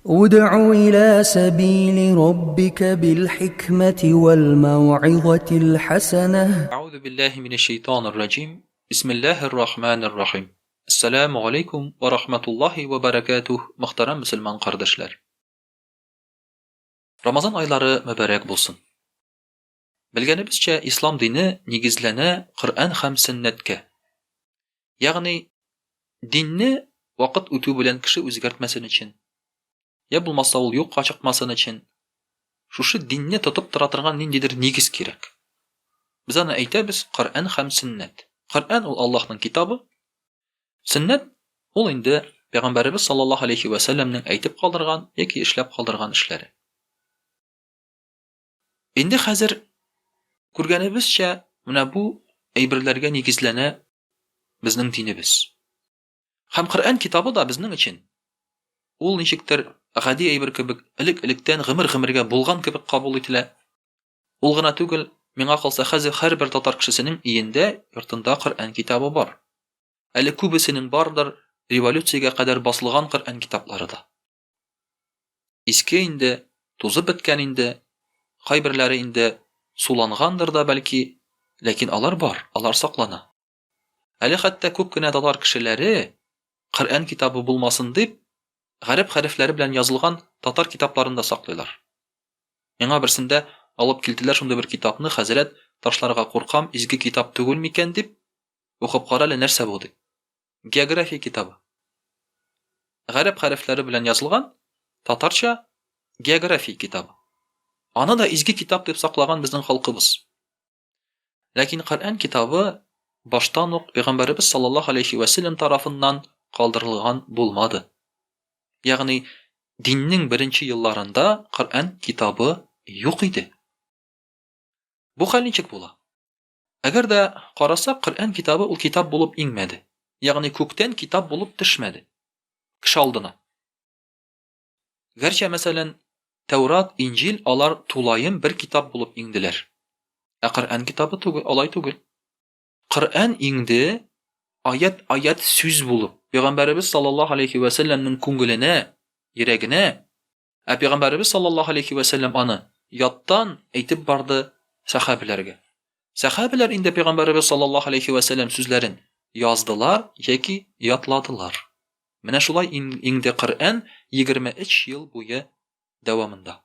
ادع إلى سبيل ربك بالحكمة والموعظة الحسنة. أعوذ بالله من الشيطان الرجيم. بسم الله الرحمن الرحيم. Assalamu alaikum wa rahmatullahi wa barakatuh. Muhtaram Müslüman kardeşler. Ramazan ayları mübarek bulsun. Bilgenibizce İslam dini nigizlene Kur'an hem sünnetke. Yani dinni vakit ötü bilen kişi özgertmesin için, ya bulmasa ol yok çıkmasın için, şuşu dinni tutup turatırgan nindidir nigiz kerek. Biz ana aytamiz Kur'an hem sünnet. Kur'an ol Allah'ın kitabı. Sünnet ol indi Peygamberimiz sallallahu aleyhi ve sellem'nin aytib kaldırgan yoki ishlab kaldırgan ishlari. Endi hazır ko'rganibizcha mana bu aybirlarga negizlana bizning dinimiz. Ham Qur'on kitobi da bizning için ol nechikdir g'adiy aybir kibik ilik-ilikdan g'imir-g'imirga bo'lgan kibik qabul etila. Ol g'ina tugil, menga qalsa hazır har bir tatar kishisining uyida, yurtida Qur'on kitobi bor. Ali kubisining bardir revolyutsiyaga qadar bosilgan Qur'on kitoblari da. Eski indi, tozib bitgan indi, qaybirlari indi sulangandir da balki, lekin alar bor, alar saqlana. Ali hatta ko'pgina tatar kishilari Qur'on kitobi bo'lmasin deb g'arib harflari bilan yozilgan tatar kitoblarini da saqlaylar. Menga birsinde alып keldiler shunday bir kitobni, Hazrat tashlarga qo'rqam, izgi kitob tugilmikan deb o'qib qarali narsa bu deb. Geografiya kitobi. G'arib harflari bilan yozilgan tatarcha geografiya kitobi. Ana da izgi kitob deb saqlagan bizning xalqimiz. Lekin Qur'on kitobi baştan uq Peygamberimiz sallallahu aleyhi ve sellem tarafından kaldırılgan bulmadı. Yani dinning birinchi yıllarında Qur'on kitobi yo'q edi. Bu hal nechik bo'la? Agar da qarasak Qur'on kitobi ul kitob bo'lib ingmadi. Yani ko'kdan kitob bo'lib tushmadi. Kishi oldina. Garchi masalan Tevrat, İncil alar tulayim bir kitob bo'lib ingdilar. Qur'on kitobi tugul, alay tugul. Qur'on ingdi ayat söz bo'lib Peygamberimiz sallallahu aleyhi ve sellem'nin ko'ngiline, yuragine, Peygamberimiz sallallahu aleyhi ve sellem ana yattan aytib bardi sahabelerge. Sahabeler indi Peygamberimiz sallallahu aleyhi ve sellem sözlerin yazdılar yoki yatladılar. Mana shulay indi Qur'on 23 yıl boyu davomida.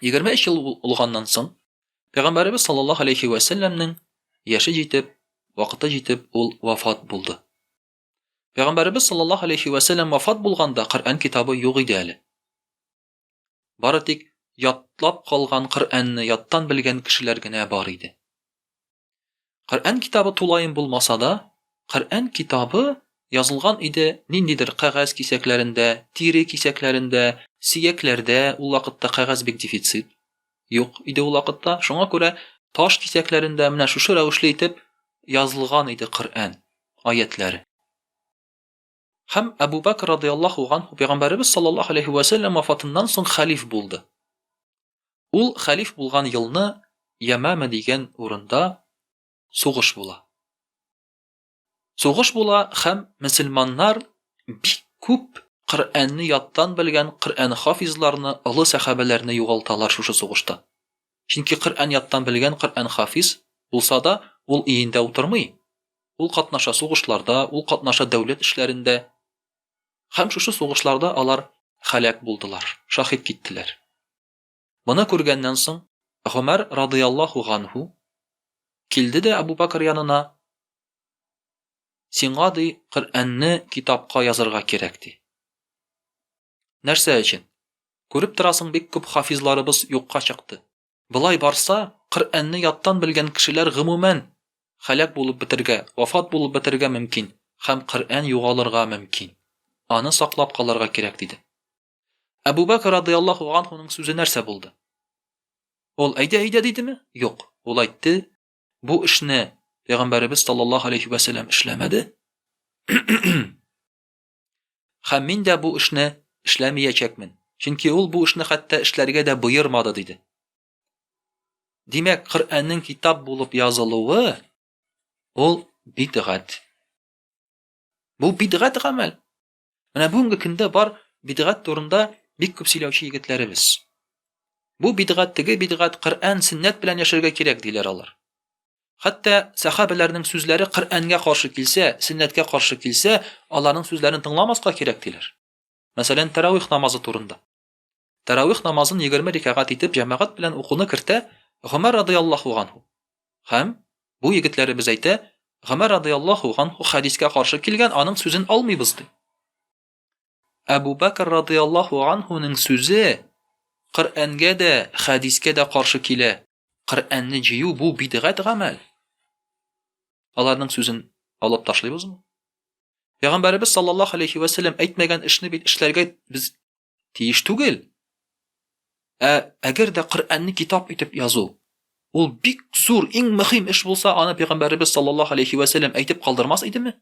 23 yıl bo'lgandan so'ng Peygamberimiz sallallahu aleyhi ve sellem'nin yaşı yetib, vaqti yetib ul vafot bo'ldi. Peygamberimiz sallallahu aleyhi ve sellem vafot bo'lganda Qur'on kitobi yo'q edi hali. Baratik yatlab qolgan Qur'onni yattan bilgan kishilargina bor edi. Qur'on kitobi tulayim bo'lmasa da, Qur'on kitobi yozilgan edi nindidir qog'oz kisaklarında, tiri kisaklarında, siyaklarda, u vaqtda qog'oz bek defitsit yo'q edi u vaqtda. Shunga ko'ra tosh kisaklarında mana shu ravishli etib yozilgan edi Qur'on oyatlari. Ham Abu Bakr radıyallahu anhu Peygamberimiz sallallahu aleyhi ve sellem vafatından so'ng xalif bo'ldi. Ul xalif bo'lgan yilni Yamama degan o'rinda so'g'ish bo'la. So'g'ish bo'la ham musulmonlar bir ko'p Qur'onni yoddan bilgan Qur'on hafizlarini, ulu sahabalarni yo'qoltalar shu so'g'ishda. Chunki Qur'on yoddan bilgan Qur'on hafiz bo'lsa da, ul uyinda o'tirmay, ul qatnasha so'g'ishlarda, ul qatnasha davlat ishlarida, ham shu so'g'ishlarda alar halak bo'ldilar, shahid ketdilar. Buni ko'rgandan so'ng Umar radıyallahu anhu keldi de Abu Bakr yanına, "Senga di Qur'onni kitobga yozarga kerakdi. Narsa uchun? Ko'rib turasың bek ko'p hafizlarimiz yo'qqa chiqdi. Bulay barsa Qur'onni yoddan bilgan kishilar g'umuman halak bo'lib bitirga, vafot bo'lib bitirga mumkin, ham Qur'on yo'qolirga mumkin. Ani saqlab qolarga kerak" dedi. Abu Bakr radıyallahu anhu'nun so'zi narsa bo'ldi? Ol ayda dedimi? Yo'q. Ol aytdi, bu ishni Peygamberimiz sallallahu aleyhi ve sellem ishlamadi. Ham men de bu ishni ishlamayacakman. Chunki ul bu ishni hatta ishlarga da buyurmadi dedi. Demak, Qur'onning kitob bo'lib yoziluvi ul bid'at. Bu bid'at amal. Mana bunga kunda bor bid'at turunda Бик күп сөйләүче егетләребез. Бу бидгат, теге бидгат, Коръән, сөннәт белән яшәргә кирәк диләр алар. Хәтта сахабаларның сүзләре Коръәнгә каршы килсә, сөннәткә каршы килсә, аларның сүзләрен тыңламаска кирәк диләр. Мәсәлән, таравих намазы турында. Таравих намазын 20 рикагать итеп җәмәгать белән укуны кертә Гомар радиллаһу анһу. Һәм бу егетләребез әйтә, Гомар радиллаһу анһу хадискә каршы килгән, аның сүзен алмыйбыз ди. Әбу Бәкр радиллаһу анһуның сүзе Коръәнгә дә, хадискә дә каршы килә. Коръәнне җыю бу бидгат гамәл. Аларның сүзен алып ташлыйбызмы? Пәйгамбәрбез саллаллаһу алейхи ва саллям әйтмәгән эшне бит эшләргә без тиеш түгел. Әгәр дә Коръәнне китап итеп язу, ул бик зур, иң мөһим эш булса, аны Пәйгамбәрбез саллаллаһу алейхи ва саллям әйтеп калдырмас идеме?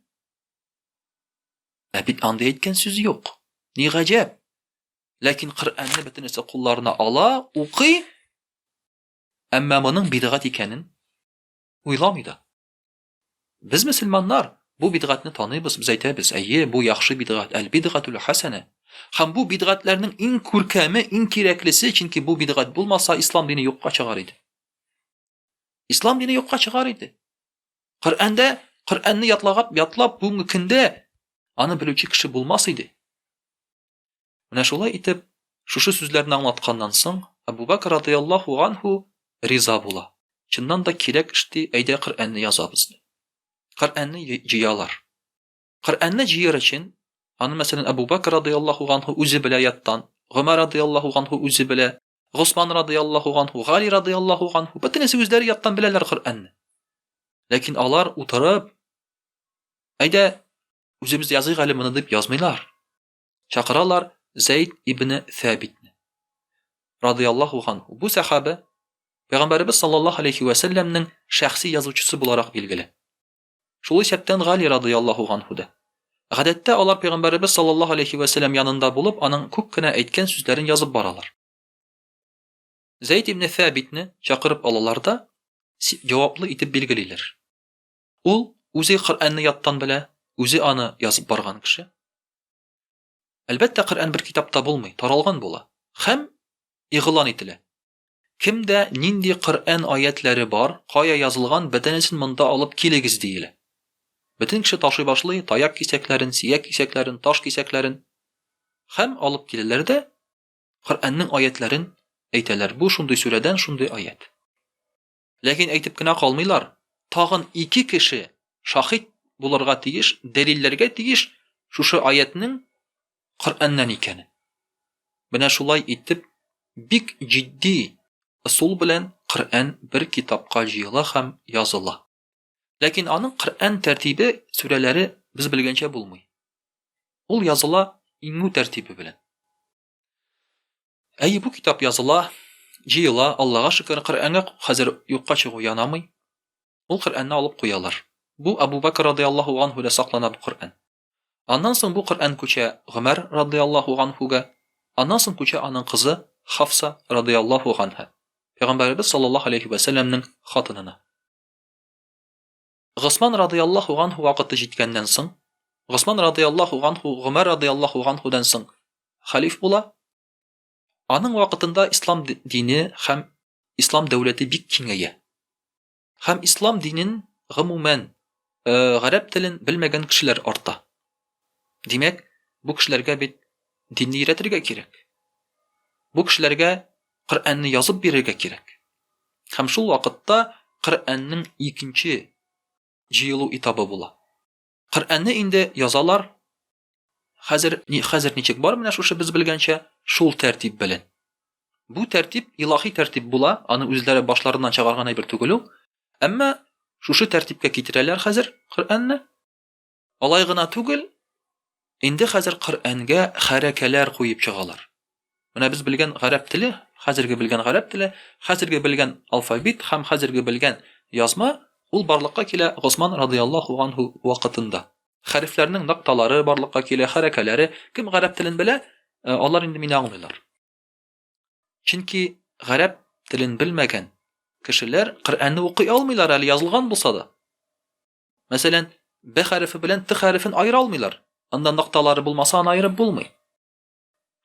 Бит анда әйткән сүз юк. Ни гаҗәп. Ләкин Коръәнне бөтенесе кулларына ала, укый, әмма моның бидгат икәнен уйламый да. Без мөселманнар бу бидгатны таныйбыз, без әйтәбез, әйе, бу яхшы бидгат, әл-бидгатул хасана. Һәм бу бидгатларның иң күркәме, иң кирәклесе, чөнки бу бидгат булмаса, ислам дине юкка чыгар иде. Ислам дине юкка чыгар иде. Коръәнне ятлап бүгенге көндә аны белүче кеше булмас иде. Менә шулай итеп, шушы сүзләрне аңлатканнан соң, Әбу Бәкр радиллаһу анһу риза була. Чыннан да кирәк эшти, әйдә Коръәнне язабыз. Коръәнне җыялар. Коръәнне җыяр өчен, аны мәсәлән Әбу Бәкр радиллаһу анһу үзе белә яттан, Гомар радиллаһу анһу үзе белә, Госман радиллаһу анһу, Гали радиллаһу анһу, бөтенесе үзләре яттан беләләр Коръәнне. Ләкин алар утырып, әйдә үзебез языйк әле моны дип язмыйлар. Чакыралар Зәйд ибн Сәбитне радиллаһу анһу. Бу сахаба Пәйгамбәрбез саллаллаһу алейхи ва саллямның шәхси язучысы буларак билгеле. Шул исәптән Гали радиллаһу анһу да. Гадәттә алар Пәйгамбәрбез саллаллаһу алейхи ва саллям янында булып, аның күп кенә әйткән сүзләрен язып баралар. Зәйд ибн Сәбитне чакырып алалар да җаваплы итеп билгелиләр. Ул үзе Коръәнне яттан белә, үзе аны язып барган кеше. Әлбәттә Коръән бер китапта булмый, таралган була. Һәм игълан ителә. Кимдә нинди Коръән аятләре бар, кая язылган, бөтенесен монда алып килегез диелә. Бөтен кеше ташый башлый, таяк кисәкләрен, сияк кисәкләрен, таш кисәкләрен һәм алып киләләр дә Коръәннең аятләрен әйтәләр. Бу шундый сүрәдән шундый аят. Ләкин әйтеп кенә калмыйлар. Тагын 2 кеше шахид булырга тиеш, дәлилләргә тиеш шушы аятның Коръәннән икәне. Менә шулай итеп бик җитди ысул белән Коръән бер китапка җыела һәм языла. Ләкин аның Коръән тәртибе, сүрәләре без белгәнчә булмый. Ул языла иңү тәртибе белән. Әйе, бу китап языла, җыела, Аллаһка шөкер, Коръәнгә хәзер юкка чыгу янамый. Ул Коръәнне алып куялар. Бу Әбу Бәкр радиллаһу анһу да саклана бу Коръән. Аннан соң бу Коръән күчә Гомар радиллаһу анһуга, аннан соң күчә аның кызы Хафса радиллаһу анһа. Пәйгамбәрбез саллаллаһу алейхи ва саллямның хатынына. Госман радиллаһу анһу вакыты җиткәннән соң, Госман радиллаһу анһу Гомар радиллаһу анһудан соң халиф була. Аның вакытында ислам дине һәм ислам дәүләте бик киңәя. Һәм ислам динен гомумән гарәп телен белмәгән кешеләр арта. Димәк, бу кешеләргә бит динне өйрәтергә кирәк. Бу кешеләргә Коръәнне язып бирергә кирәк. Һәм шул вакытта Коръәннең икенче җыелу этабы була. Коръәнне инде язалар. Хәзер ничек бар менә шушы без белгәнчә, шул тәртип белән. Бу тәртип илаһи тәртип була, аны үзләре башларыннан чыгарган әйбер түгел ул. Әмма шушы тәртипкә китерәләр хәзер Коръәнне. Алай гына түгел, инде хәзер Коръәнгә хәрәкәләр куеп чыгалар. Менә без белгән гарәп теле, хәзерге белгән гарәп теле, хәзерге белгән алфавит һәм хәзерге белгән язма, ул барлыкка килә Госман радиллаһу анһу вакытында. Хәрефләрнең нокталары барлыкка килә, хәрәкәләре, кем гарәп телен белә, алар инде мине аңлыйлар. Чөнки гарәп телен белмәгән кешеләр Коръәнне укый алмыйлар әле язылган булса да. Мәсәлән, б хәрефе белән т хәрефен аера алмыйлар. Анда нокталары булмаса аны аерып булмый.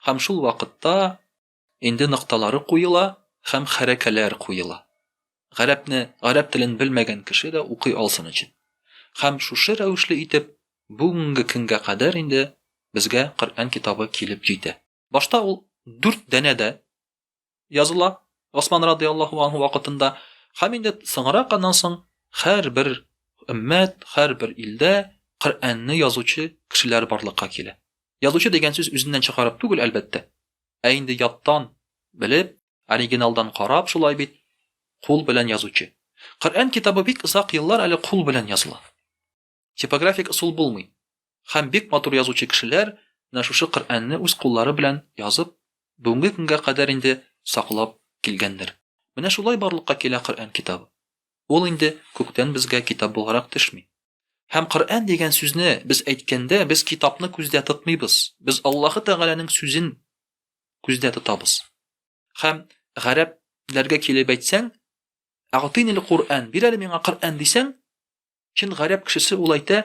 һәм шул вакытта инде нокталары куела һәм хәрәкәләр куела. Гарәп телен белмәгән кеше дә укый алсын өчен. Һәм шушы рәвешле итеп бүгенге көнгә кадәр инде безгә Коръән китабы килеп җитә. Башта ул 4 дәнәдә языла Осман радиллаһу анһу вакытында, һәм инде соңраканнан соң һәрбер өммәт, һәрбер илдә Коръәнне язучы кешеләр барлыкка килә. Язучы дигән сүз үзеннән чыгарып түгел, әлбәттә. Ә инде яттан белеп, оригиналдан карап шулай бит, кул белән язучы. Коръән китабы бик озак еллар әле кул белән языла. Типографик ысул булмый. Һәм бик матур язучы кешеләр менә шушы Коръәнне үз куллары белән язып, бүгенге көнгә кадәр инде саклап килгәндер. Менә шулай барлыкка килә Коръән китабы. Ул инде күктән безгә китап буларак төшми. Һәм Коръән дигән сүзне без әйткәндә, без китапны күздә тотмыйбыз. Без Аллаһы Тәгаләнең сүзен күздә тотабыз. Һәм гарәпләргә килеп әйтсәң, "Ағтинил Коръән", бир әле миңа Коръән дисәң, чин гарәп кешесе ул әйтә,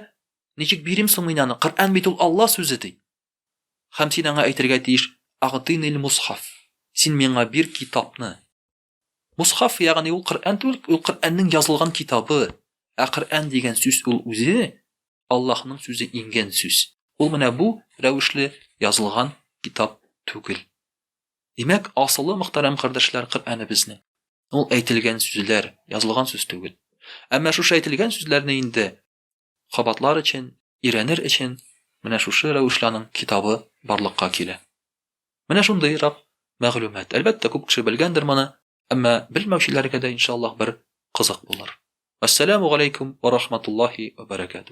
"Ничек бирим соң мин аны? Коръән бит ул Алла сүзе" ди. Һәм син аңа әйтергә тиеш, "Ағтинил Мусхаф", син миңа бир китапны. Мусхаф ягъни ул Коръән түгел, ул Коръәннең язылган китабы. Ә Коръән дигән сүз ул үзе Аллаһның сүзе ингән сүз. Ул менә бу рәвешле язылган китап түгел. Димәк, асылы мөхтәрәм кардәшләр Коръәнебезне. Ул әйтелгән сүзләр, язылган сүз түгел. Әмма шушы әйтелгән сүзләрне инде кабатлар өчен, ирәнер өчен менә шушы рәвешләнең китабы барлыкка килә. Менә шундыйрак мәгълүмат. Әлбәттә, күп кеше белгәндер моны, әмма белмәүчеләргә дә иншаллаһ бер кызык булыр. Ассаламу алейкум ва рахматуллаһи ва баракатуһ.